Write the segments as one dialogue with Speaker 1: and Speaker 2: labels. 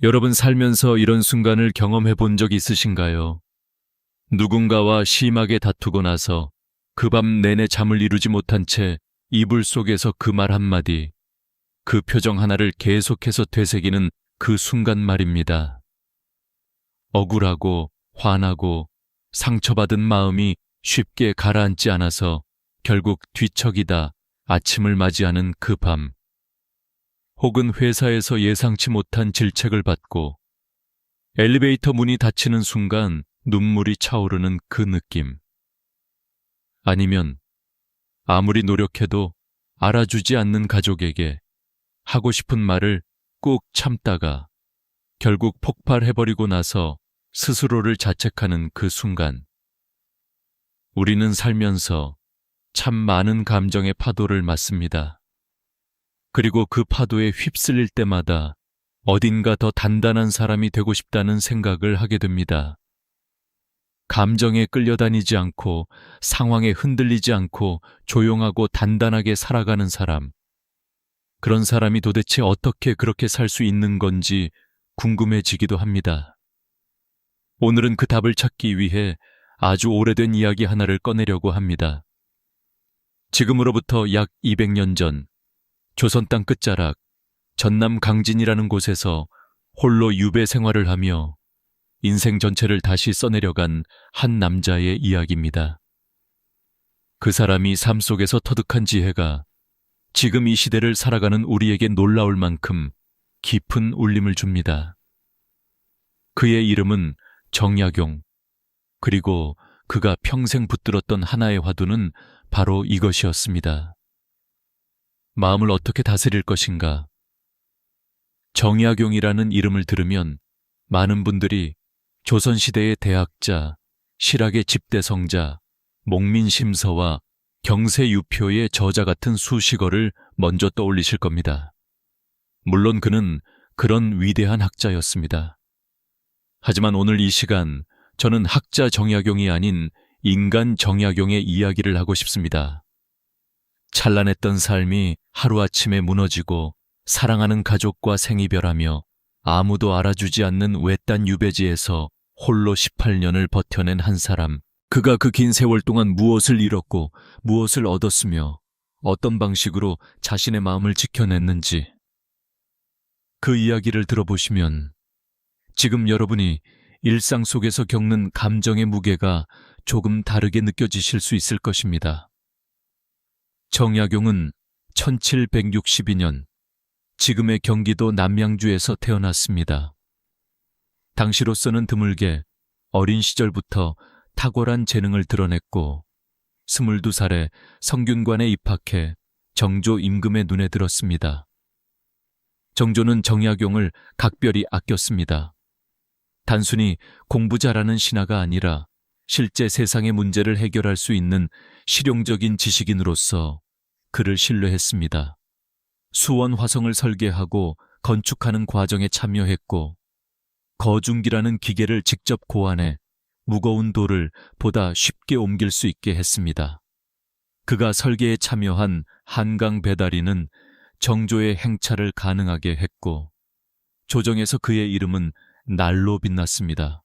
Speaker 1: 여러분 살면서 이런 순간을 경험해 본 적 있으신가요? 누군가와 심하게 다투고 나서 그 밤 내내 잠을 이루지 못한 채 이불 속에서 그 말 한마디, 그 표정 하나를 계속해서 되새기는 그 순간 말입니다. 억울하고 화나고 상처받은 마음이 쉽게 가라앉지 않아서 결국 뒤척이다 아침을 맞이하는 그 밤. 혹은 회사에서 예상치 못한 질책을 받고 엘리베이터 문이 닫히는 순간 눈물이 차오르는 그 느낌. 아니면 아무리 노력해도 알아주지 않는 가족에게 하고 싶은 말을 꾹 참다가 결국 폭발해버리고 나서 스스로를 자책하는 그 순간. 우리는 살면서 참 많은 감정의 파도를 맞습니다. 그리고 그 파도에 휩쓸릴 때마다 어딘가 더 단단한 사람이 되고 싶다는 생각을 하게 됩니다. 감정에 끌려다니지 않고 상황에 흔들리지 않고 조용하고 단단하게 살아가는 사람. 그런 사람이 도대체 어떻게 그렇게 살 수 있는 건지 궁금해지기도 합니다. 오늘은 그 답을 찾기 위해 아주 오래된 이야기 하나를 꺼내려고 합니다. 지금으로부터 약 200년 전 조선 땅 끝자락 전남 강진이라는 곳에서 홀로 유배 생활을 하며 인생 전체를 다시 써내려간 한 남자의 이야기입니다. 그 사람이 삶 속에서 터득한 지혜가 지금 이 시대를 살아가는 우리에게 놀라울 만큼 깊은 울림을 줍니다. 그의 이름은 정약용. 그리고 그가 평생 붙들었던 하나의 화두는 바로 이것이었습니다. 마음을 어떻게 다스릴 것인가? 정약용이라는 이름을 들으면 많은 분들이 조선시대의 대학자, 실학의 집대성자, 목민심서와 경세유표의 저자 같은 수식어를 먼저 떠올리실 겁니다. 물론 그는 그런 위대한 학자였습니다. 하지만 오늘 이 시간 저는 학자 정약용이 아닌 인간 정약용의 이야기를 하고 싶습니다. 찬란했던 삶이 하루아침에 무너지고 사랑하는 가족과 생이별하며 아무도 알아주지 않는 외딴 유배지에서 홀로 18년을 버텨낸 한 사람. 그가 그 긴 세월 동안 무엇을 잃었고 무엇을 얻었으며 어떤 방식으로 자신의 마음을 지켜냈는지. 그 이야기를 들어보시면 지금 여러분이 일상 속에서 겪는 감정의 무게가 조금 다르게 느껴지실 수 있을 것입니다. 정약용은 1762년 지금의 경기도 남양주에서 태어났습니다. 당시로서는 드물게 어린 시절부터 탁월한 재능을 드러냈고 22살에 성균관에 입학해 정조 임금의 눈에 들었습니다. 정조는 정약용을 각별히 아꼈습니다. 단순히 공부 잘하는 신하가 아니라 실제 세상의 문제를 해결할 수 있는 실용적인 지식인으로서 그를 신뢰했습니다. 수원 화성을 설계하고 건축하는 과정에 참여했고 거중기라는 기계를 직접 고안해 무거운 돌을 보다 쉽게 옮길 수 있게 했습니다. 그가 설계에 참여한 한강 배다리는 정조의 행차를 가능하게 했고 조정에서 그의 이름은 날로 빛났습니다.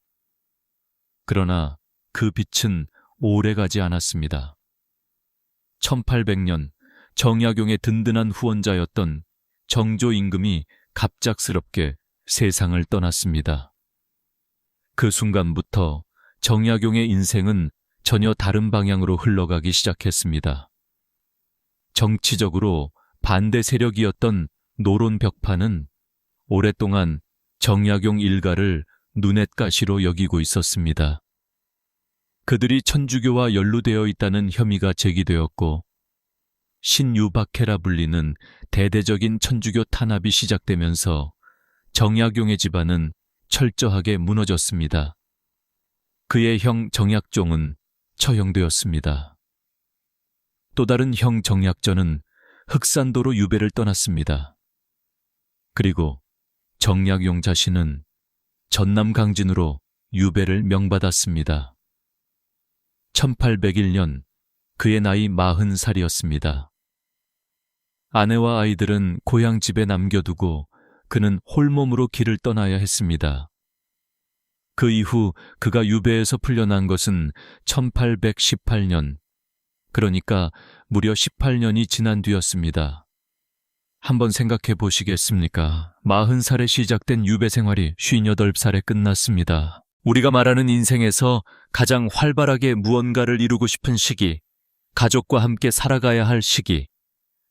Speaker 1: 그러나 그 빛은 오래가지 않았습니다. 1800년 정약용의 든든한 후원자였던 정조 임금이 갑작스럽게 세상을 떠났습니다. 그 순간부터 정약용의 인생은 전혀 다른 방향으로 흘러가기 시작했습니다. 정치적으로 반대 세력이었던 노론 벽파는 오랫동안 정약용 일가를 눈엣가시로 여기고 있었습니다. 그들이 천주교와 연루되어 있다는 혐의가 제기되었고 신유박해라 불리는 대대적인 천주교 탄압이 시작되면서 정약용의 집안은 철저하게 무너졌습니다. 그의 형 정약종은 처형되었습니다. 또 다른 형 정약전은 흑산도로 유배를 떠났습니다. 그리고 정약용 자신은 전남 강진으로 유배를 명받았습니다. 1801년 그의 나이 40살이었습니다. 아내와 아이들은 고향 집에 남겨두고 그는 홀몸으로 길을 떠나야 했습니다. 그 이후 그가 유배에서 풀려난 것은 1818년, 그러니까 무려 18년이 지난 뒤였습니다. 한번 생각해 보시겠습니까? 40살에 시작된 유배 생활이 58살에 끝났습니다. 우리가 말하는 인생에서 가장 활발하게 무언가를 이루고 싶은 시기, 가족과 함께 살아가야 할 시기,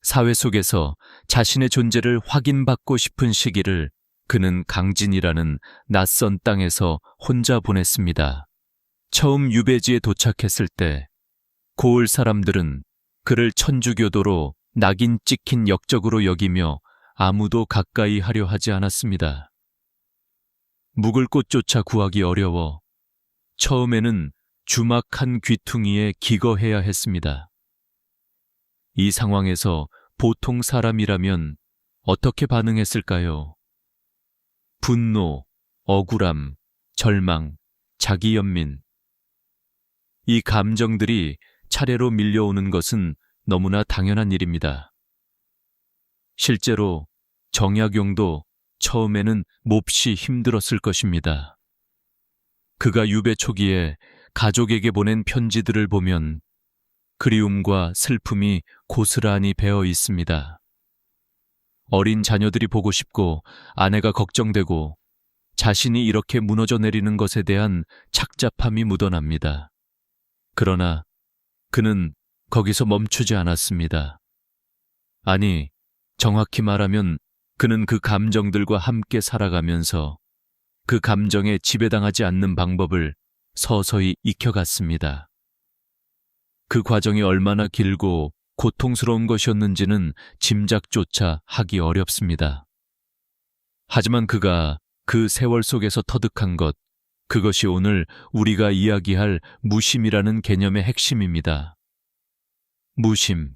Speaker 1: 사회 속에서 자신의 존재를 확인받고 싶은 시기를 그는 강진이라는 낯선 땅에서 혼자 보냈습니다. 처음 유배지에 도착했을 때 고을 사람들은 그를 천주교도로 낙인 찍힌 역적으로 여기며 아무도 가까이 하려 하지 않았습니다. 묵을 곳조차 구하기 어려워 처음에는 주막한 귀퉁이에 기거해야 했습니다. 이 상황에서 보통 사람이라면 어떻게 반응했을까요? 분노, 억울함, 절망, 자기연민. 이 감정들이 차례로 밀려오는 것은 너무나 당연한 일입니다. 실제로 정약용도 처음에는 몹시 힘들었을 것입니다. 그가 유배 초기에 가족에게 보낸 편지들을 보면 그리움과 슬픔이 고스란히 배어 있습니다. 어린 자녀들이 보고 싶고 아내가 걱정되고 자신이 이렇게 무너져 내리는 것에 대한 착잡함이 묻어납니다. 그러나 그는 거기서 멈추지 않았습니다. 아니, 정확히 말하면 그는 그 감정들과 함께 살아가면서 그 감정에 지배당하지 않는 방법을 서서히 익혀갔습니다. 그 과정이 얼마나 길고 고통스러운 것이었는지는 짐작조차 하기 어렵습니다. 하지만 그가 그 세월 속에서 터득한 것, 그것이 오늘 우리가 이야기할 무심이라는 개념의 핵심입니다. 무심,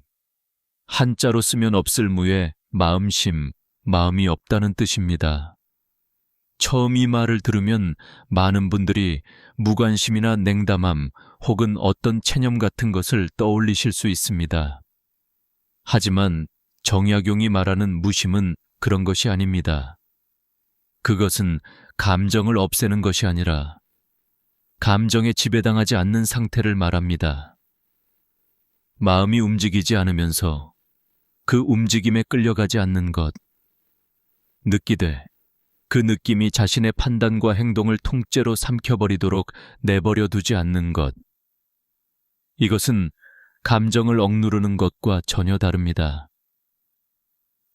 Speaker 1: 한자로 쓰면 없을 무에 마음심, 마음이 없다는 뜻입니다. 처음 이 말을 들으면 많은 분들이 무관심이나 냉담함 혹은 어떤 체념 같은 것을 떠올리실 수 있습니다. 하지만 정약용이 말하는 무심은 그런 것이 아닙니다. 그것은 감정을 없애는 것이 아니라 감정에 지배당하지 않는 상태를 말합니다. 마음이 움직이지 않으면서 그 움직임에 끌려가지 않는 것, 느끼되 그 느낌이 자신의 판단과 행동을 통째로 삼켜버리도록 내버려 두지 않는 것. 이것은 감정을 억누르는 것과 전혀 다릅니다.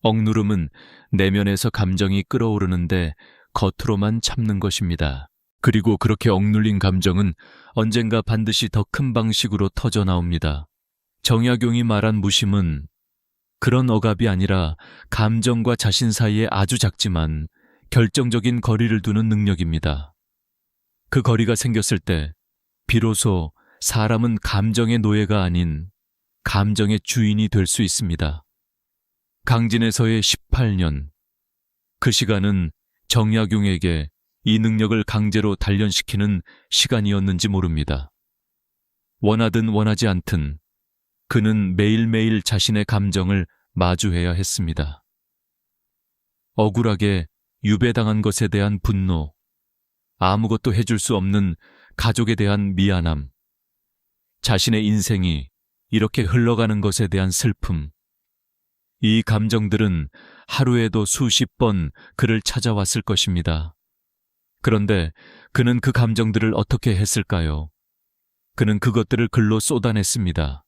Speaker 1: 억누름은 내면에서 감정이 끓어오르는데 겉으로만 참는 것입니다. 그리고 그렇게 억눌린 감정은 언젠가 반드시 더 큰 방식으로 터져 나옵니다. 정약용이 말한 무심은 그런 억압이 아니라 감정과 자신 사이에 아주 작지만 결정적인 거리를 두는 능력입니다. 그 거리가 생겼을 때 비로소 사람은 감정의 노예가 아닌 감정의 주인이 될 수 있습니다. 강진에서의 18년, 그 시간은 정약용에게 이 능력을 강제로 단련시키는 시간이었는지 모릅니다. 원하든 원하지 않든 그는 매일매일 자신의 감정을 마주해야 했습니다. 억울하게 유배당한 것에 대한 분노, 아무것도 해줄 수 없는 가족에 대한 미안함, 자신의 인생이 이렇게 흘러가는 것에 대한 슬픔, 이 감정들은 하루에도 수십 번 그를 찾아왔을 것입니다. 그런데 그는 그 감정들을 어떻게 했을까요? 그는 그것들을 글로 쏟아냈습니다.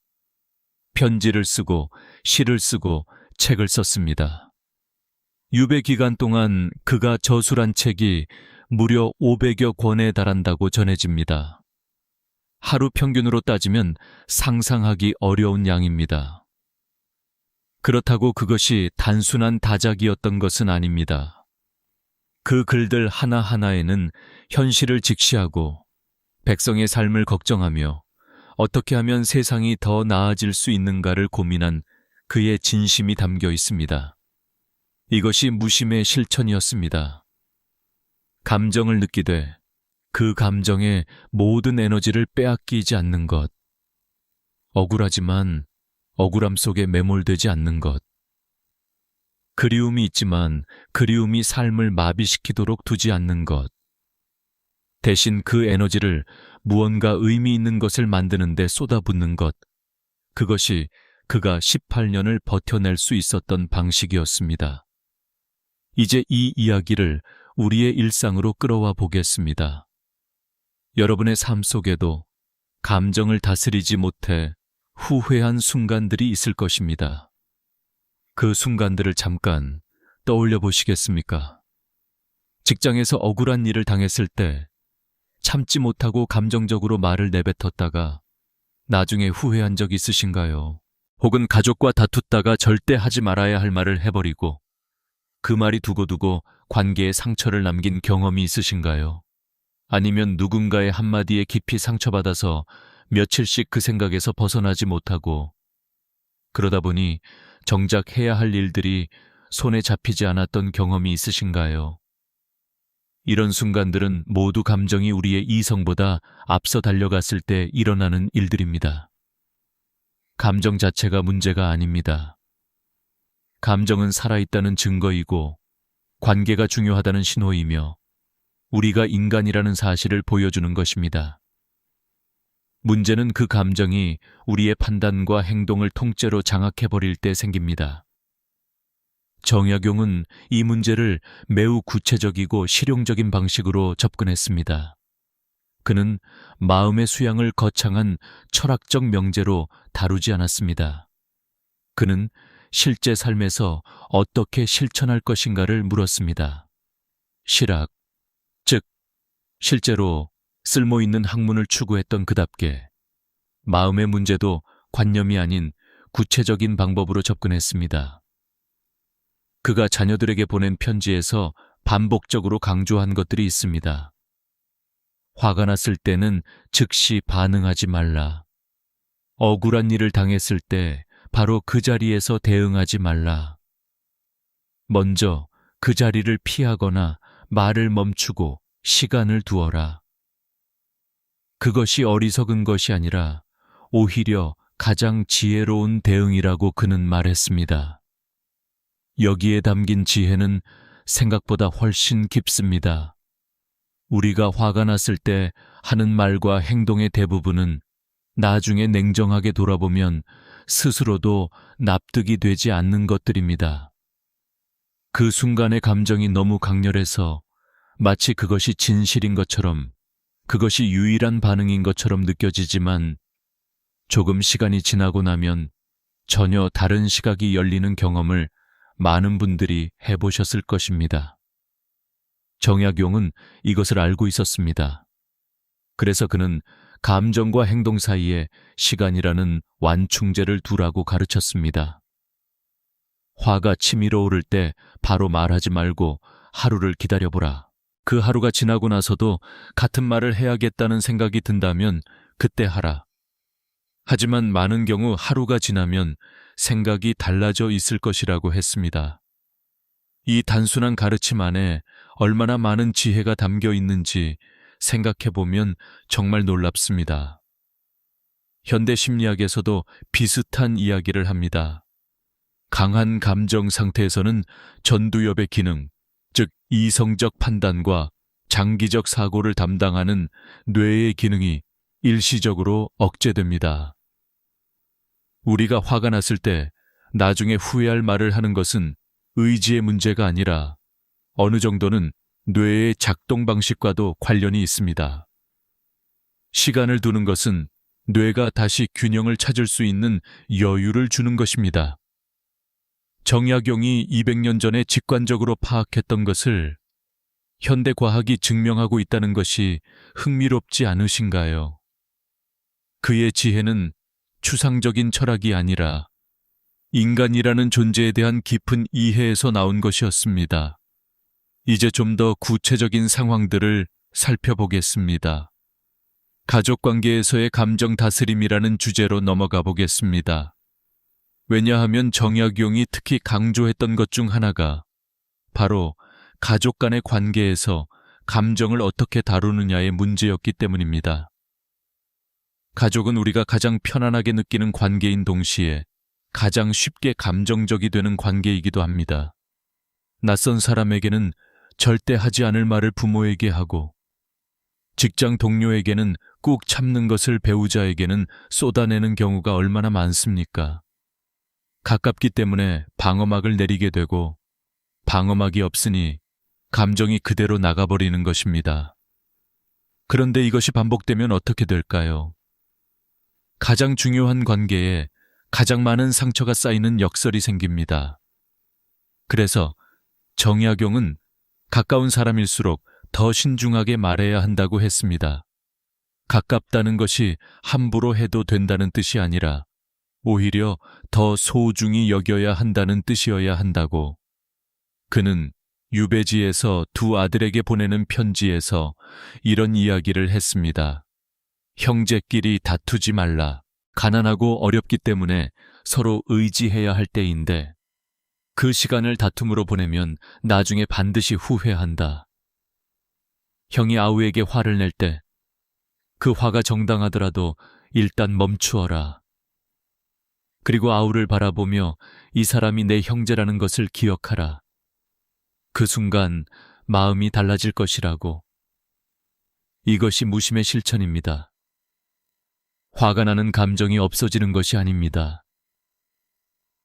Speaker 1: 편지를 쓰고 시를 쓰고 책을 썼습니다. 유배 기간 동안 그가 저술한 책이 무려 500여 권에 달한다고 전해집니다. 하루 평균으로 따지면 상상하기 어려운 양입니다. 그렇다고 그것이 단순한 다작이었던 것은 아닙니다. 그 글들 하나하나에는 현실을 직시하고 백성의 삶을 걱정하며 어떻게 하면 세상이 더 나아질 수 있는가를 고민한 그의 진심이 담겨 있습니다. 이것이 무심의 실천이었습니다. 감정을 느끼되 그 감정에 모든 에너지를 빼앗기지 않는 것. 억울하지만 억울함 속에 매몰되지 않는 것. 그리움이 있지만 그리움이 삶을 마비시키도록 두지 않는 것. 대신 그 에너지를 무언가 의미 있는 것을 만드는 데 쏟아붓는 것. 그것이 그가 18년을 버텨낼 수 있었던 방식이었습니다. 이제 이 이야기를 우리의 일상으로 끌어와 보겠습니다. 여러분의 삶 속에도 감정을 다스리지 못해 후회한 순간들이 있을 것입니다. 그 순간들을 잠깐 떠올려 보시겠습니까? 직장에서 억울한 일을 당했을 때 참지 못하고 감정적으로 말을 내뱉었다가 나중에 후회한 적 있으신가요? 혹은 가족과 다투다가 절대 하지 말아야 할 말을 해버리고 그 말이 두고두고 관계에 상처를 남긴 경험이 있으신가요? 아니면 누군가의 한마디에 깊이 상처받아서 며칠씩 그 생각에서 벗어나지 못하고 그러다 보니 정작 해야 할 일들이 손에 잡히지 않았던 경험이 있으신가요? 이런 순간들은 모두 감정이 우리의 이성보다 앞서 달려갔을 때 일어나는 일들입니다. 감정 자체가 문제가 아닙니다. 감정은 살아있다는 증거이고 관계가 중요하다는 신호이며 우리가 인간이라는 사실을 보여주는 것입니다. 문제는 그 감정이 우리의 판단과 행동을 통째로 장악해버릴 때 생깁니다. 정약용은 이 문제를 매우 구체적이고 실용적인 방식으로 접근했습니다. 그는 마음의 수양을 거창한 철학적 명제로 다루지 않았습니다. 그는 실제 삶에서 어떻게 실천할 것인가를 물었습니다. 실학, 즉 실제로 쓸모있는 학문을 추구했던 그답게 마음의 문제도 관념이 아닌 구체적인 방법으로 접근했습니다. 그가 자녀들에게 보낸 편지에서 반복적으로 강조한 것들이 있습니다. 화가 났을 때는 즉시 반응하지 말라. 억울한 일을 당했을 때 바로 그 자리에서 대응하지 말라. 먼저 그 자리를 피하거나 말을 멈추고 시간을 두어라. 그것이 어리석은 것이 아니라 오히려 가장 지혜로운 대응이라고 그는 말했습니다. 여기에 담긴 지혜는 생각보다 훨씬 깊습니다. 우리가 화가 났을 때 하는 말과 행동의 대부분은 나중에 냉정하게 돌아보면 스스로도 납득이 되지 않는 것들입니다. 그 순간의 감정이 너무 강렬해서 마치 그것이 진실인 것처럼, 그것이 유일한 반응인 것처럼 느껴지지만 조금 시간이 지나고 나면 전혀 다른 시각이 열리는 경험을 많은 분들이 해보셨을 것입니다. 정약용은 이것을 알고 있었습니다. 그래서 그는 감정과 행동 사이에 시간이라는 완충제를 두라고 가르쳤습니다. 화가 치밀어 오를 때 바로 말하지 말고 하루를 기다려보라. 그 하루가 지나고 나서도 같은 말을 해야겠다는 생각이 든다면 그때 하라. 하지만 많은 경우 하루가 지나면 생각이 달라져 있을 것이라고 했습니다. 이 단순한 가르침 안에 얼마나 많은 지혜가 담겨 있는지 생각해보면 정말 놀랍습니다. 현대 심리학에서도 비슷한 이야기를 합니다. 강한 감정 상태에서는 전두엽의 기능, 즉 이성적 판단과 장기적 사고를 담당하는 뇌의 기능이 일시적으로 억제됩니다. 우리가 화가 났을 때 나중에 후회할 말을 하는 것은 의지의 문제가 아니라 어느 정도는 뇌의 작동 방식과도 관련이 있습니다. 시간을 두는 것은 뇌가 다시 균형을 찾을 수 있는 여유를 주는 것입니다. 정약용이 200년 전에 직관적으로 파악했던 것을 현대 과학이 증명하고 있다는 것이 흥미롭지 않으신가요? 그의 지혜는 추상적인 철학이 아니라 인간이라는 존재에 대한 깊은 이해에서 나온 것이었습니다. 이제 좀 더 구체적인 상황들을 살펴보겠습니다. 가족관계에서의 감정 다스림이라는 주제로 넘어가 보겠습니다. 왜냐하면 정약용이 특히 강조했던 것 중 하나가 바로 가족 간의 관계에서 감정을 어떻게 다루느냐의 문제였기 때문입니다. 가족은 우리가 가장 편안하게 느끼는 관계인 동시에 가장 쉽게 감정적이 되는 관계이기도 합니다. 낯선 사람에게는 절대 하지 않을 말을 부모에게 하고, 직장 동료에게는 꾹 참는 것을 배우자에게는 쏟아내는 경우가 얼마나 많습니까? 가깝기 때문에 방어막을 내리게 되고, 방어막이 없으니 감정이 그대로 나가버리는 것입니다. 그런데 이것이 반복되면 어떻게 될까요? 가장 중요한 관계에 가장 많은 상처가 쌓이는 역설이 생깁니다. 그래서 정약용은 가까운 사람일수록 더 신중하게 말해야 한다고 했습니다. 가깝다는 것이 함부로 해도 된다는 뜻이 아니라 오히려 더 소중히 여겨야 한다는 뜻이어야 한다고. 그는 유배지에서 두 아들에게 보내는 편지에서 이런 이야기를 했습니다. 형제끼리 다투지 말라. 가난하고 어렵기 때문에 서로 의지해야 할 때인데 그 시간을 다툼으로 보내면 나중에 반드시 후회한다. 형이 아우에게 화를 낼 때 그 화가 정당하더라도 일단 멈추어라. 그리고 아우를 바라보며 이 사람이 내 형제라는 것을 기억하라. 그 순간 마음이 달라질 것이라고. 이것이 무심의 실천입니다. 화가 나는 감정이 없어지는 것이 아닙니다.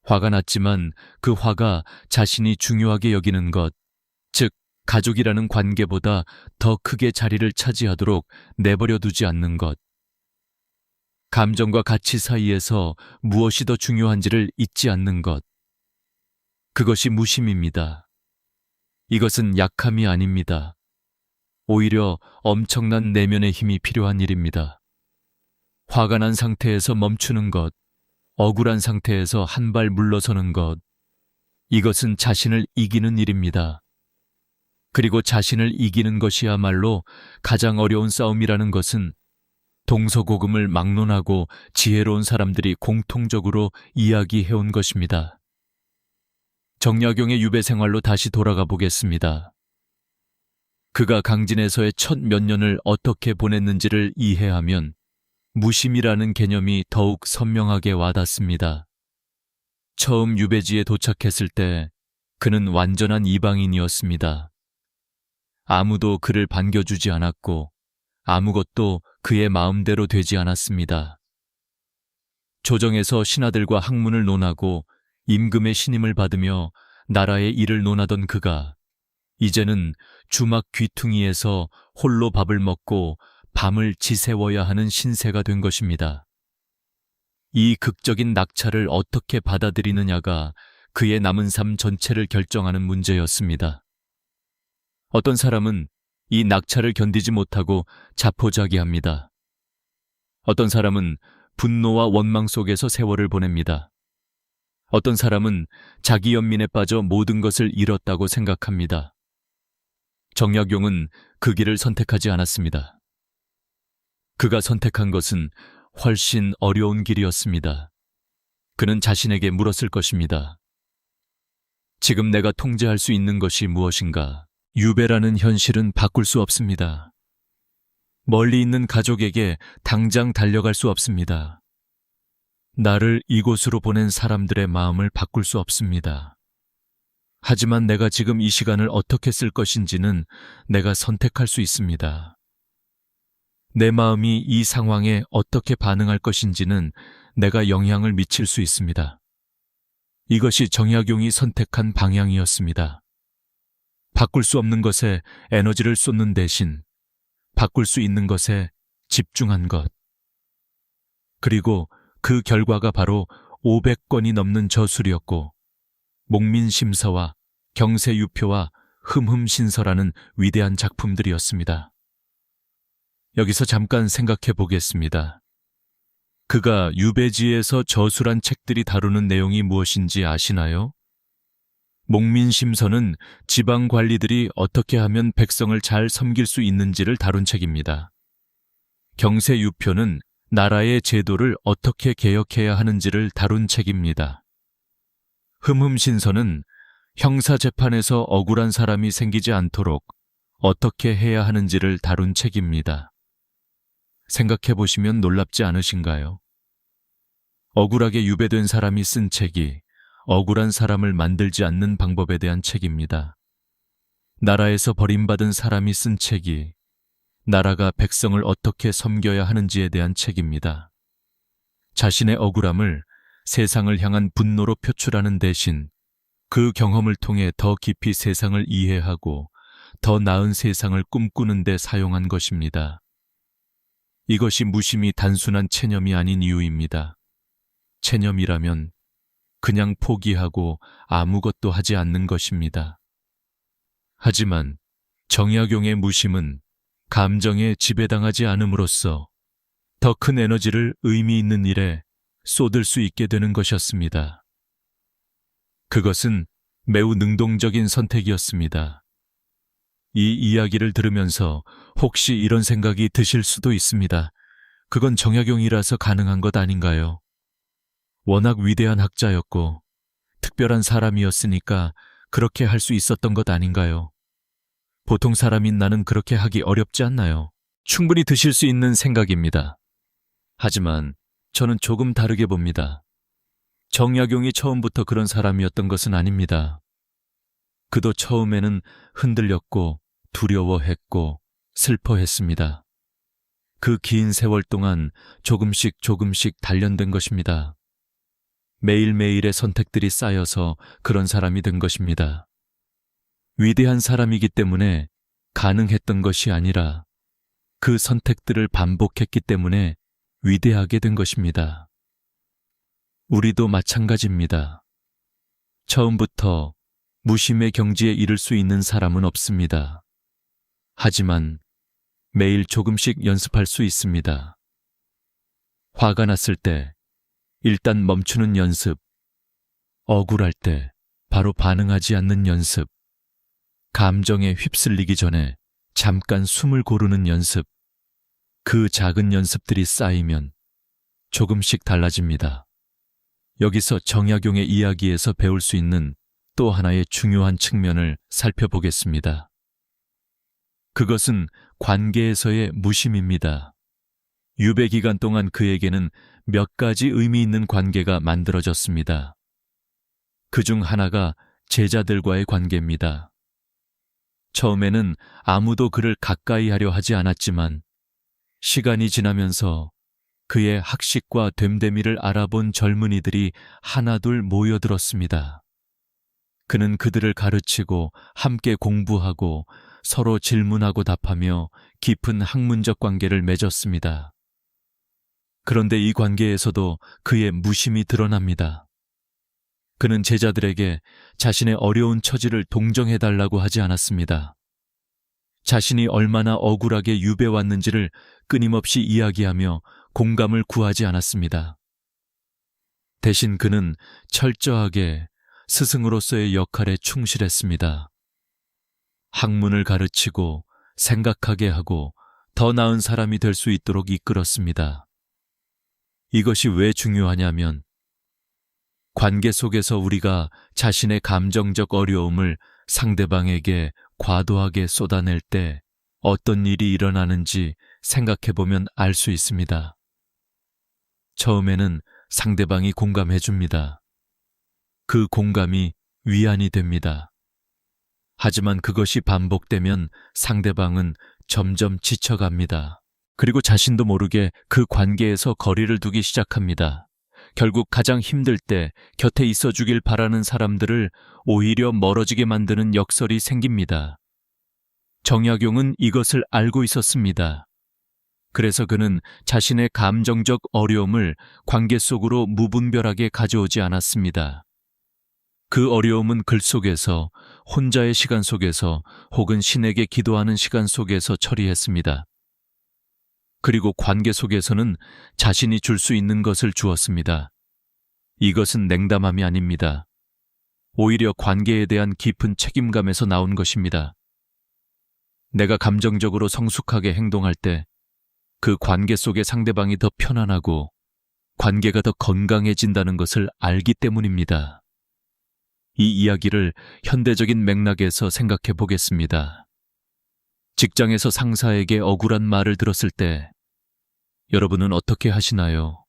Speaker 1: 화가 났지만 그 화가 자신이 중요하게 여기는 것, 즉 가족이라는 관계보다 더 크게 자리를 차지하도록 내버려 두지 않는 것. 감정과 가치 사이에서 무엇이 더 중요한지를 잊지 않는 것. 그것이 무심입니다. 이것은 약함이 아닙니다. 오히려 엄청난 내면의 힘이 필요한 일입니다. 화가 난 상태에서 멈추는 것, 억울한 상태에서 한 발 물러서는 것, 이것은 자신을 이기는 일입니다. 그리고 자신을 이기는 것이야말로 가장 어려운 싸움이라는 것은 동서고금을 막론하고 지혜로운 사람들이 공통적으로 이야기해온 것입니다. 정약용의 유배 생활로 다시 돌아가 보겠습니다. 그가 강진에서의 첫 몇 년을 어떻게 보냈는지를 이해하면 무심이라는 개념이 더욱 선명하게 와닿습니다. 처음 유배지에 도착했을 때 그는 완전한 이방인이었습니다. 아무도 그를 반겨주지 않았고 아무것도 그의 마음대로 되지 않았습니다. 조정에서 신하들과 학문을 논하고 임금의 신임을 받으며 나라의 일을 논하던 그가 이제는 주막 귀퉁이에서 홀로 밥을 먹고 밤을 지새워야 하는 신세가 된 것입니다. 이 극적인 낙차를 어떻게 받아들이느냐가 그의 남은 삶 전체를 결정하는 문제였습니다. 어떤 사람은 이 낙차를 견디지 못하고 자포자기합니다. 어떤 사람은 분노와 원망 속에서 세월을 보냅니다. 어떤 사람은 자기 연민에 빠져 모든 것을 잃었다고 생각합니다. 정약용은 그 길을 선택하지 않았습니다. 그가 선택한 것은 훨씬 어려운 길이었습니다. 그는 자신에게 물었을 것입니다. 지금 내가 통제할 수 있는 것이 무엇인가? 유배라는 현실은 바꿀 수 없습니다. 멀리 있는 가족에게 당장 달려갈 수 없습니다. 나를 이곳으로 보낸 사람들의 마음을 바꿀 수 없습니다. 하지만 내가 지금 이 시간을 어떻게 쓸 것인지는 내가 선택할 수 있습니다. 내 마음이 이 상황에 어떻게 반응할 것인지는 내가 영향을 미칠 수 있습니다. 이것이 정약용이 선택한 방향이었습니다. 바꿀 수 없는 것에 에너지를 쏟는 대신 바꿀 수 있는 것에 집중한 것. 그리고 그 결과가 바로 500권이 넘는 저술이었고 목민심서와 경세유표와 흠흠신서라는 위대한 작품들이었습니다. 여기서 잠깐 생각해 보겠습니다. 그가 유배지에서 저술한 책들이 다루는 내용이 무엇인지 아시나요? 목민심서는 지방 관리들이 어떻게 하면 백성을 잘 섬길 수 있는지를 다룬 책입니다. 경세유표는 나라의 제도를 어떻게 개혁해야 하는지를 다룬 책입니다. 흠흠신서는 형사재판에서 억울한 사람이 생기지 않도록 어떻게 해야 하는지를 다룬 책입니다. 생각해 보시면 놀랍지 않으신가요? 억울하게 유배된 사람이 쓴 책이 억울한 사람을 만들지 않는 방법에 대한 책입니다. 나라에서 버림받은 사람이 쓴 책이 나라가 백성을 어떻게 섬겨야 하는지에 대한 책입니다. 자신의 억울함을 세상을 향한 분노로 표출하는 대신 그 경험을 통해 더 깊이 세상을 이해하고 더 나은 세상을 꿈꾸는 데 사용한 것입니다. 이것이 무심히 단순한 체념이 아닌 이유입니다. 체념이라면 그냥 포기하고 아무것도 하지 않는 것입니다. 하지만 정약용의 무심은 감정에 지배당하지 않음으로써 더 큰 에너지를 의미 있는 일에 쏟을 수 있게 되는 것이었습니다. 그것은 매우 능동적인 선택이었습니다. 이 이야기를 들으면서 혹시 이런 생각이 드실 수도 있습니다. 그건 정약용이라서 가능한 것 아닌가요? 워낙 위대한 학자였고 특별한 사람이었으니까 그렇게 할 수 있었던 것 아닌가요? 보통 사람인 나는 그렇게 하기 어렵지 않나요? 충분히 드실 수 있는 생각입니다. 하지만 저는 조금 다르게 봅니다. 정약용이 처음부터 그런 사람이었던 것은 아닙니다. 그도 처음에는 흔들렸고 두려워했고 슬퍼했습니다. 그 긴 세월 동안 조금씩 단련된 것입니다. 매일매일의 선택들이 쌓여서 그런 사람이 된 것입니다. 위대한 사람이기 때문에 가능했던 것이 아니라 그 선택들을 반복했기 때문에 위대하게 된 것입니다. 우리도 마찬가지입니다. 처음부터 무심의 경지에 이를 수 있는 사람은 없습니다. 하지만 매일 조금씩 연습할 수 있습니다. 화가 났을 때 일단 멈추는 연습, 억울할 때 바로 반응하지 않는 연습, 감정에 휩쓸리기 전에 잠깐 숨을 고르는 연습, 그 작은 연습들이 쌓이면 조금씩 달라집니다. 여기서 정약용의 이야기에서 배울 수 있는 또 하나의 중요한 측면을 살펴보겠습니다. 그것은 관계에서의 무심입니다. 유배 기간 동안 그에게는 몇 가지 의미 있는 관계가 만들어졌습니다. 그중 하나가 제자들과의 관계입니다. 처음에는 아무도 그를 가까이 하려 하지 않았지만 시간이 지나면서 그의 학식과 됨됨이를 알아본 젊은이들이 하나둘 모여들었습니다. 그는 그들을 가르치고 함께 공부하고 서로 질문하고 답하며 깊은 학문적 관계를 맺었습니다. 그런데 이 관계에서도 그의 무심이 드러납니다. 그는 제자들에게 자신의 어려운 처지를 동정해달라고 하지 않았습니다. 자신이 얼마나 억울하게 유배 왔는지를 끊임없이 이야기하며 공감을 구하지 않았습니다. 대신 그는 철저하게 스승으로서의 역할에 충실했습니다. 학문을 가르치고 생각하게 하고 더 나은 사람이 될 수 있도록 이끌었습니다. 이것이 왜 중요하냐면 관계 속에서 우리가 자신의 감정적 어려움을 상대방에게 과도하게 쏟아낼 때 어떤 일이 일어나는지 생각해보면 알 수 있습니다. 처음에는 상대방이 공감해 줍니다. 그 공감이 위안이 됩니다. 하지만 그것이 반복되면 상대방은 점점 지쳐갑니다. 그리고 자신도 모르게 그 관계에서 거리를 두기 시작합니다. 결국 가장 힘들 때 곁에 있어 주길 바라는 사람들을 오히려 멀어지게 만드는 역설이 생깁니다. 정약용은 이것을 알고 있었습니다. 그래서 그는 자신의 감정적 어려움을 관계 속으로 무분별하게 가져오지 않았습니다. 그 어려움은 글 속에서, 혼자의 시간 속에서 혹은 신에게 기도하는 시간 속에서 처리했습니다. 그리고 관계 속에서는 자신이 줄 수 있는 것을 주었습니다. 이것은 냉담함이 아닙니다. 오히려 관계에 대한 깊은 책임감에서 나온 것입니다. 내가 감정적으로 성숙하게 행동할 때 그 관계 속의 상대방이 더 편안하고 관계가 더 건강해진다는 것을 알기 때문입니다. 이 이야기를 현대적인 맥락에서 생각해 보겠습니다. 직장에서 상사에게 억울한 말을 들었을 때 여러분은 어떻게 하시나요?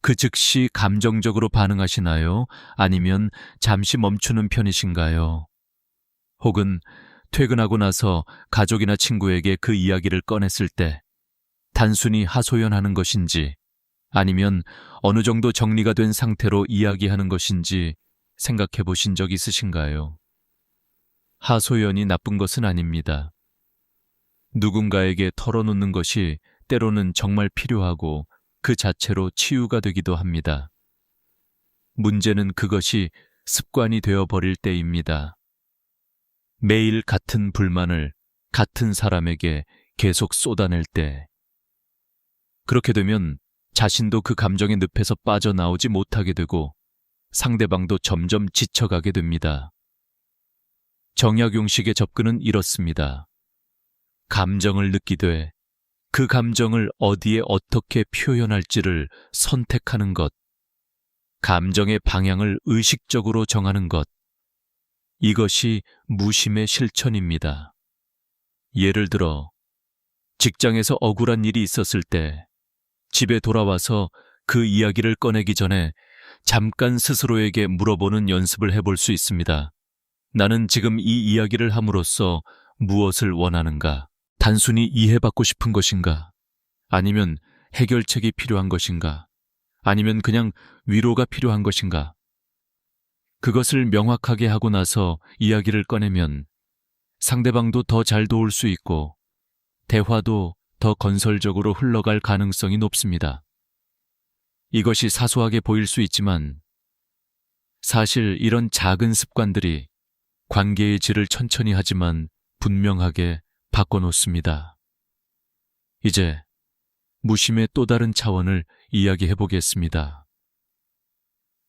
Speaker 1: 그 즉시 감정적으로 반응하시나요? 아니면 잠시 멈추는 편이신가요? 혹은 퇴근하고 나서 가족이나 친구에게 그 이야기를 꺼냈을 때 단순히 하소연하는 것인지 아니면 어느 정도 정리가 된 상태로 이야기하는 것인지 생각해 보신 적 있으신가요? 하소연이 나쁜 것은 아닙니다. 누군가에게 털어놓는 것이 때로는 정말 필요하고 그 자체로 치유가 되기도 합니다. 문제는 그것이 습관이 되어버릴 때입니다. 매일 같은 불만을 같은 사람에게 계속 쏟아낼 때, 그렇게 되면 자신도 그 감정의 늪에서 빠져나오지 못하게 되고 상대방도 점점 지쳐가게 됩니다. 정약용식의 접근은 이렇습니다. 감정을 느끼되 그 감정을 어디에 어떻게 표현할지를 선택하는 것, 감정의 방향을 의식적으로 정하는 것, 이것이 무심의 실천입니다. 예를 들어 직장에서 억울한 일이 있었을 때 집에 돌아와서 그 이야기를 꺼내기 전에 잠깐 스스로에게 물어보는 연습을 해볼 수 있습니다. 나는 지금 이 이야기를 함으로써 무엇을 원하는가? 단순히 이해받고 싶은 것인가? 아니면 해결책이 필요한 것인가? 아니면 그냥 위로가 필요한 것인가? 그것을 명확하게 하고 나서 이야기를 꺼내면 상대방도 더 잘 도울 수 있고 대화도 더 건설적으로 흘러갈 가능성이 높습니다. 이것이 사소하게 보일 수 있지만 사실 이런 작은 습관들이 관계의 질을 천천히 하지만 분명하게 바꿔놓습니다. 이제 무심의 또 다른 차원을 이야기해 보겠습니다.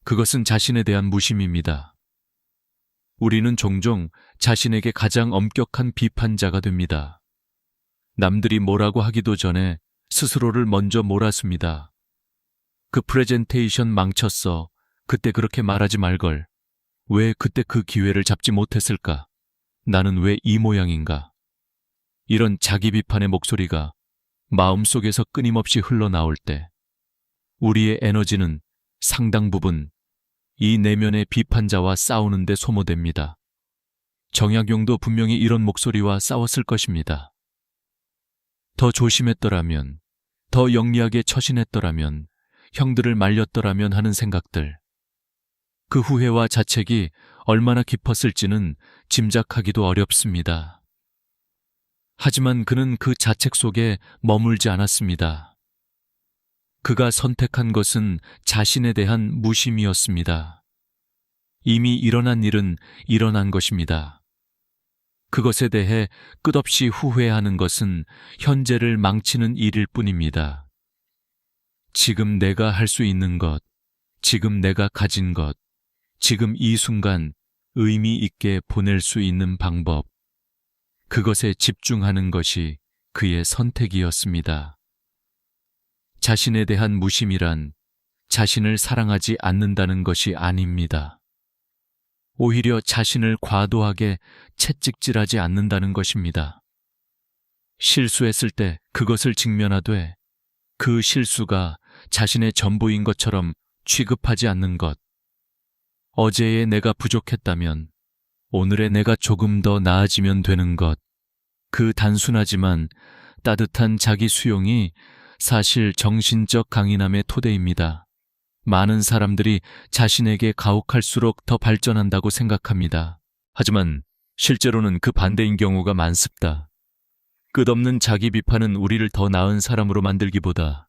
Speaker 1: 그것은 자신에 대한 무심입니다. 우리는 종종 자신에게 가장 엄격한 비판자가 됩니다. 남들이 뭐라고 하기도 전에 스스로를 먼저 몰아습니다. 그 프레젠테이션 망쳤어. 그때 그렇게 말하지 말걸. 왜 그때 그 기회를 잡지 못했을까? 나는 왜 이 모양인가? 이런 자기 비판의 목소리가 마음속에서 끊임없이 흘러나올 때 우리의 에너지는 상당 부분 이 내면의 비판자와 싸우는 데 소모됩니다. 정약용도 분명히 이런 목소리와 싸웠을 것입니다. 더 조심했더라면, 더 영리하게 처신했더라면, 형들을 말렸더라면 하는 생각들. 그 후회와 자책이 얼마나 깊었을지는 짐작하기도 어렵습니다. 하지만 그는 그 자책 속에 머물지 않았습니다. 그가 선택한 것은 자신에 대한 무심이었습니다. 이미 일어난 일은 일어난 것입니다. 그것에 대해 끝없이 후회하는 것은 현재를 망치는 일일 뿐입니다. 지금 내가 할 수 있는 것, 지금 내가 가진 것, 지금 이 순간 의미 있게 보낼 수 있는 방법, 그것에 집중하는 것이 그의 선택이었습니다. 자신에 대한 무심이란 자신을 사랑하지 않는다는 것이 아닙니다. 오히려 자신을 과도하게 채찍질하지 않는다는 것입니다. 실수했을 때 그것을 직면하되 그 실수가 자신의 전부인 것처럼 취급하지 않는 것. 어제의 내가 부족했다면 오늘의 내가 조금 더 나아지면 되는 것. 그 단순하지만 따뜻한 자기 수용이 사실 정신적 강인함의 토대입니다. 많은 사람들이 자신에게 가혹할수록 더 발전한다고 생각합니다. 하지만 실제로는 그 반대인 경우가 많습니다. 끝없는 자기 비판은 우리를 더 나은 사람으로 만들기보다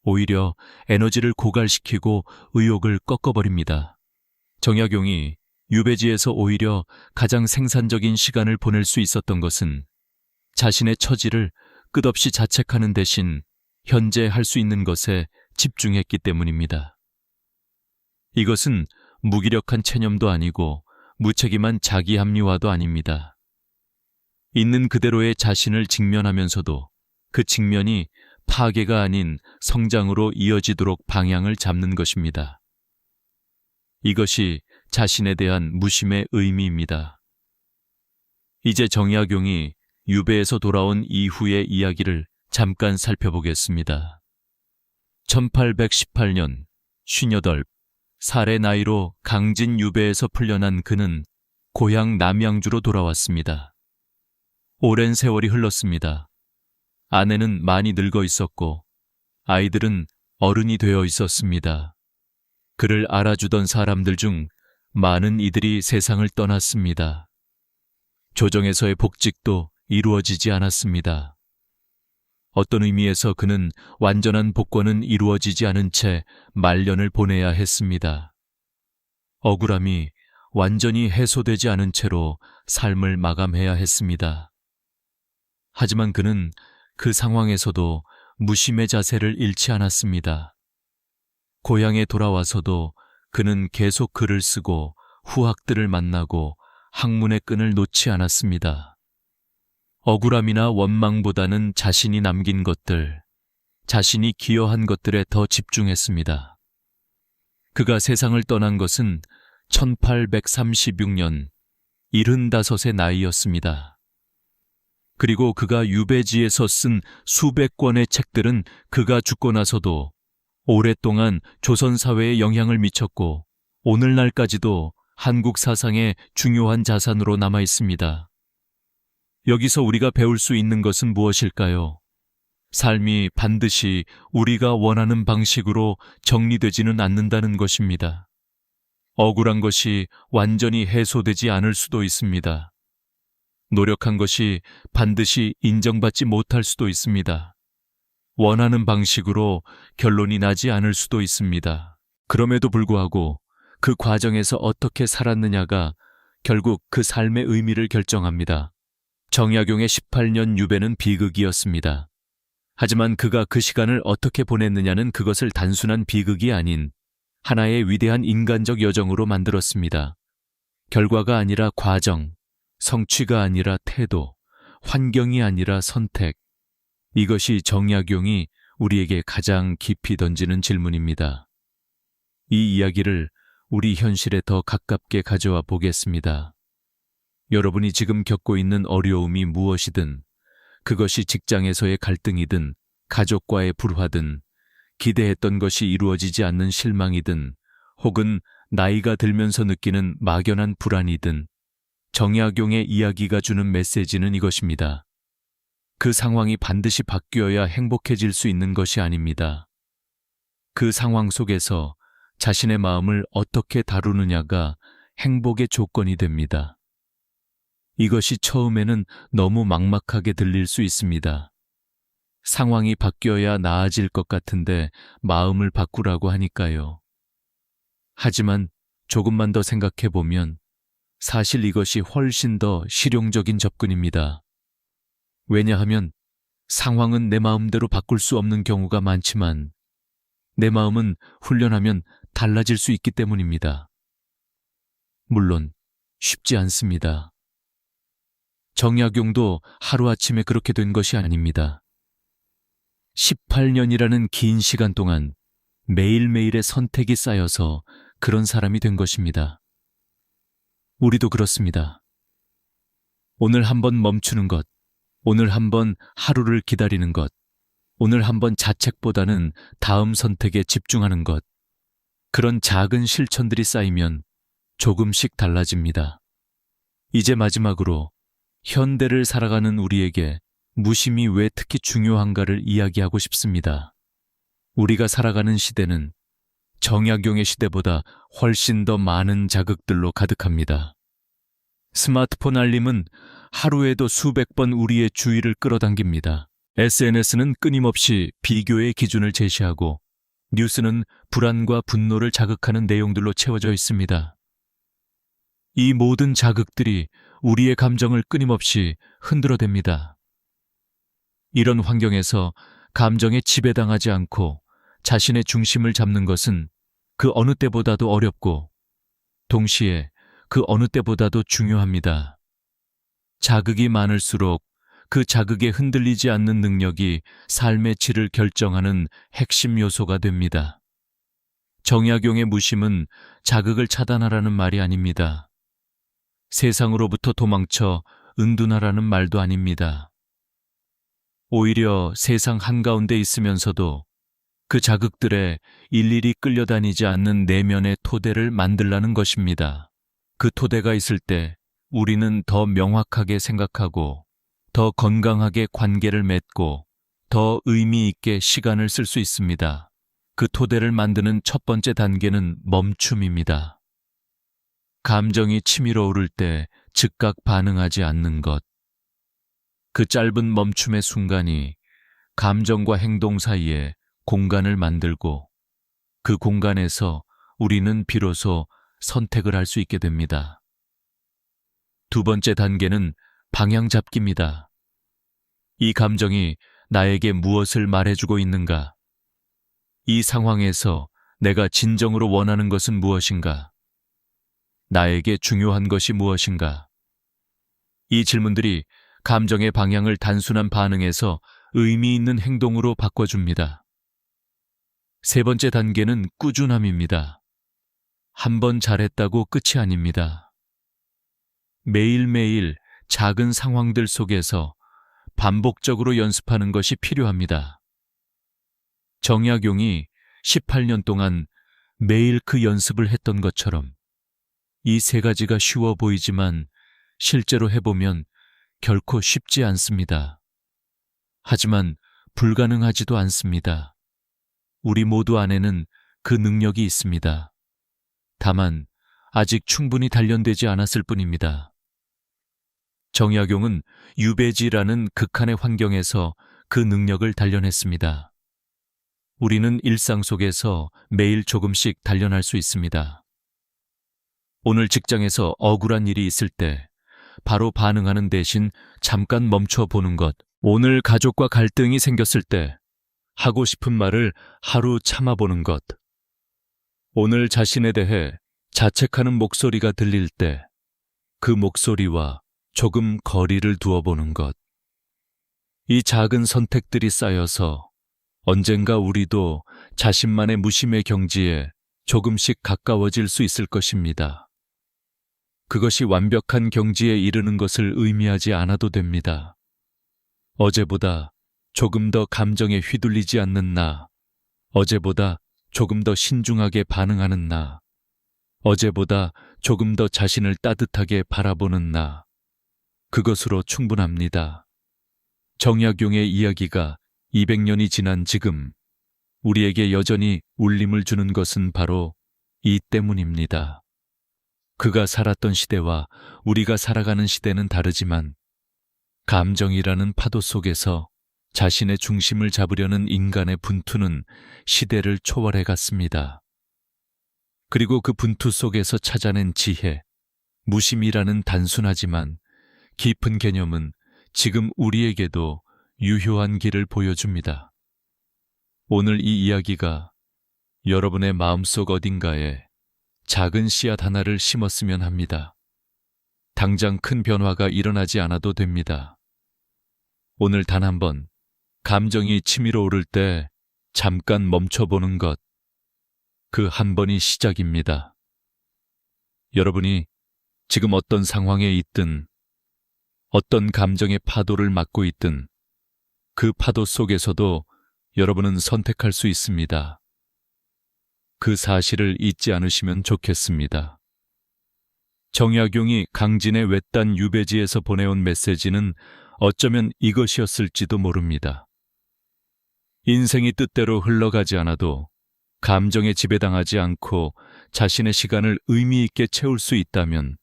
Speaker 1: 오히려 에너지를 고갈시키고 의욕을 꺾어버립니다. 정약용이 유배지에서 오히려 가장 생산적인 시간을 보낼 수 있었던 것은 자신의 처지를 끝없이 자책하는 대신 현재 할 수 있는 것에 집중했기 때문입니다. 이것은 무기력한 체념도 아니고 무책임한 자기 합리화도 아닙니다. 있는 그대로의 자신을 직면하면서도 그 직면이 파괴가 아닌 성장으로 이어지도록 방향을 잡는 것입니다. 이것이 자신에 대한 무심의 의미입니다. 이제 정약용이 유배에서 돌아온 이후의 이야기를 잠깐 살펴보겠습니다. 1818년 58, 살의 나이로 강진 유배에서 풀려난 그는 고향 남양주로 돌아왔습니다. 오랜 세월이 흘렀습니다. 아내는 많이 늙어 있었고 아이들은 어른이 되어 있었습니다. 그를 알아주던 사람들 중 많은 이들이 세상을 떠났습니다. 조정에서의 복직도 이루어지지 않았습니다. 어떤 의미에서 그는 완전한 복권은 이루어지지 않은 채 말년을 보내야 했습니다. 억울함이 완전히 해소되지 않은 채로 삶을 마감해야 했습니다. 하지만 그는 그 상황에서도 무심의 자세를 잃지 않았습니다. 고향에 돌아와서도 그는 계속 글을 쓰고 후학들을 만나고 학문의 끈을 놓지 않았습니다. 억울함이나 원망보다는 자신이 남긴 것들, 자신이 기여한 것들에 더 집중했습니다. 그가 세상을 떠난 것은 1836년 75의 나이였습니다. 그리고 그가 유배지에서 쓴 수백 권의 책들은 그가 죽고 나서도 오랫동안 조선 사회에 영향을 미쳤고 오늘날까지도 한국 사상의 중요한 자산으로 남아 있습니다. 여기서 우리가 배울 수 있는 것은 무엇일까요? 삶이 반드시 우리가 원하는 방식으로 정리되지는 않는다는 것입니다. 억울한 것이 완전히 해소되지 않을 수도 있습니다. 노력한 것이 반드시 인정받지 못할 수도 있습니다. 원하는 방식으로 결론이 나지 않을 수도 있습니다. 그럼에도 불구하고 그 과정에서 어떻게 살았느냐가 결국 그 삶의 의미를 결정합니다. 정약용의 18년 유배는 비극이었습니다. 하지만 그가 그 시간을 어떻게 보냈느냐는 그것을 단순한 비극이 아닌 하나의 위대한 인간적 여정으로 만들었습니다. 결과가 아니라 과정, 성취가 아니라 태도, 환경이 아니라 선택. 이것이 정약용이 우리에게 가장 깊이 던지는 질문입니다. 이 이야기를 우리 현실에 더 가깝게 가져와 보겠습니다. 여러분이 지금 겪고 있는 어려움이 무엇이든, 그것이 직장에서의 갈등이든, 가족과의 불화든, 기대했던 것이 이루어지지 않는 실망이든, 혹은 나이가 들면서 느끼는 막연한 불안이든, 정약용의 이야기가 주는 메시지는 이것입니다. 그 상황이 반드시 바뀌어야 행복해질 수 있는 것이 아닙니다. 그 상황 속에서 자신의 마음을 어떻게 다루느냐가 행복의 조건이 됩니다. 이것이 처음에는 너무 막막하게 들릴 수 있습니다. 상황이 바뀌어야 나아질 것 같은데 마음을 바꾸라고 하니까요. 하지만 조금만 더 생각해 보면 사실 이것이 훨씬 더 실용적인 접근입니다. 왜냐하면 상황은 내 마음대로 바꿀 수 없는 경우가 많지만 내 마음은 훈련하면 달라질 수 있기 때문입니다. 물론 쉽지 않습니다. 정약용도 하루아침에 그렇게 된 것이 아닙니다. 18년이라는 긴 시간 동안 매일매일의 선택이 쌓여서 그런 사람이 된 것입니다. 우리도 그렇습니다. 오늘 한번 멈추는 것, 오늘 한번 하루를 기다리는 것, 오늘 한번 자책보다는 다음 선택에 집중하는 것, 그런 작은 실천들이 쌓이면 조금씩 달라집니다. 이제 마지막으로 현대를 살아가는 우리에게 무심이 왜 특히 중요한가를 이야기하고 싶습니다. 우리가 살아가는 시대는 정약용의 시대보다 훨씬 더 많은 자극들로 가득합니다. 스마트폰 알림은 하루에도 수백 번 우리의 주의를 끌어당깁니다. SNS는 끊임없이 비교의 기준을 제시하고 뉴스는 불안과 분노를 자극하는 내용들로 채워져 있습니다. 이 모든 자극들이 우리의 감정을 끊임없이 흔들어댑니다. 이런 환경에서 감정에 지배당하지 않고 자신의 중심을 잡는 것은 그 어느 때보다도 어렵고 동시에 그 어느 때보다도 중요합니다. 자극이 많을수록 그 자극에 흔들리지 않는 능력이 삶의 질을 결정하는 핵심 요소가 됩니다. 정약용의 무심은 자극을 차단하라는 말이 아닙니다. 세상으로부터 도망쳐 은둔하라는 말도 아닙니다. 오히려 세상 한가운데 있으면서도 그 자극들에 일일이 끌려다니지 않는 내면의 토대를 만들라는 것입니다. 그 토대가 있을 때 우리는 더 명확하게 생각하고 더 건강하게 관계를 맺고 더 의미 있게 시간을 쓸 수 있습니다. 그 토대를 만드는 첫 번째 단계는 멈춤입니다. 감정이 치밀어 오를 때 즉각 반응하지 않는 것. 그 짧은 멈춤의 순간이 감정과 행동 사이에 공간을 만들고 그 공간에서 우리는 비로소 선택을 할 수 있게 됩니다. 두 번째 단계는 방향 잡기입니다. 이 감정이 나에게 무엇을 말해주고 있는가? 이 상황에서 내가 진정으로 원하는 것은 무엇인가? 나에게 중요한 것이 무엇인가? 이 질문들이 감정의 방향을 단순한 반응에서 의미 있는 행동으로 바꿔줍니다. 세 번째 단계는 꾸준함입니다. 한 번 잘했다고 끝이 아닙니다. 매일매일 작은 상황들 속에서 반복적으로 연습하는 것이 필요합니다. 정약용이 18년 동안 매일 그 연습을 했던 것처럼 이 세 가지가 쉬워 보이지만 실제로 해보면 결코 쉽지 않습니다. 하지만 불가능하지도 않습니다. 우리 모두 안에는 그 능력이 있습니다. 다만 아직 충분히 단련되지 않았을 뿐입니다. 정약용은 유배지라는 극한의 환경에서 그 능력을 단련했습니다. 우리는 일상 속에서 매일 조금씩 단련할 수 있습니다. 오늘 직장에서 억울한 일이 있을 때 바로 반응하는 대신 잠깐 멈춰 보는 것. 오늘 가족과 갈등이 생겼을 때 하고 싶은 말을 하루 참아보는 것. 오늘 자신에 대해 자책하는 목소리가 들릴 때 그 목소리와 조금 거리를 두어보는 것. 이 작은 선택들이 쌓여서 언젠가 우리도 자신만의 무심의 경지에 조금씩 가까워질 수 있을 것입니다. 그것이 완벽한 경지에 이르는 것을 의미하지 않아도 됩니다. 어제보다 조금 더 감정에 휘둘리지 않는 나, 어제보다 조금 더 신중하게 반응하는 나, 어제보다 조금 더 자신을 따뜻하게 바라보는 나, 그것으로 충분합니다. 정약용의 이야기가 200년이 지난 지금 우리에게 여전히 울림을 주는 것은 바로 이 때문입니다. 그가 살았던 시대와 우리가 살아가는 시대는 다르지만 감정이라는 파도 속에서 자신의 중심을 잡으려는 인간의 분투는 시대를 초월해 갔습니다. 그리고 그 분투 속에서 찾아낸 지혜, 무심이라는 단순하지만 깊은 개념은 지금 우리에게도 유효한 길을 보여줍니다. 오늘 이 이야기가 여러분의 마음속 어딘가에 작은 씨앗 하나를 심었으면 합니다. 당장 큰 변화가 일어나지 않아도 됩니다. 오늘 단 한 번 감정이 치밀어 오를 때 잠깐 멈춰보는 것, 그 한 번이 시작입니다. 여러분이 지금 어떤 상황에 있든 어떤 감정의 파도를 맞고 있든 그 파도 속에서도 여러분은 선택할 수 있습니다. 그 사실을 잊지 않으시면 좋겠습니다. 정약용이 강진의 외딴 유배지에서 보내온 메시지는 어쩌면 이것이었을지도 모릅니다. 인생이 뜻대로 흘러가지 않아도 감정에 지배당하지 않고 자신의 시간을 의미 있게 채울 수 있다면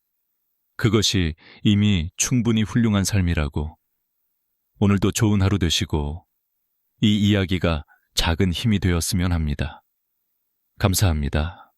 Speaker 1: 그것이 이미 충분히 훌륭한 삶이라고. 오늘도 좋은 하루 되시고 이 이야기가 작은 힘이 되었으면 합니다. 감사합니다.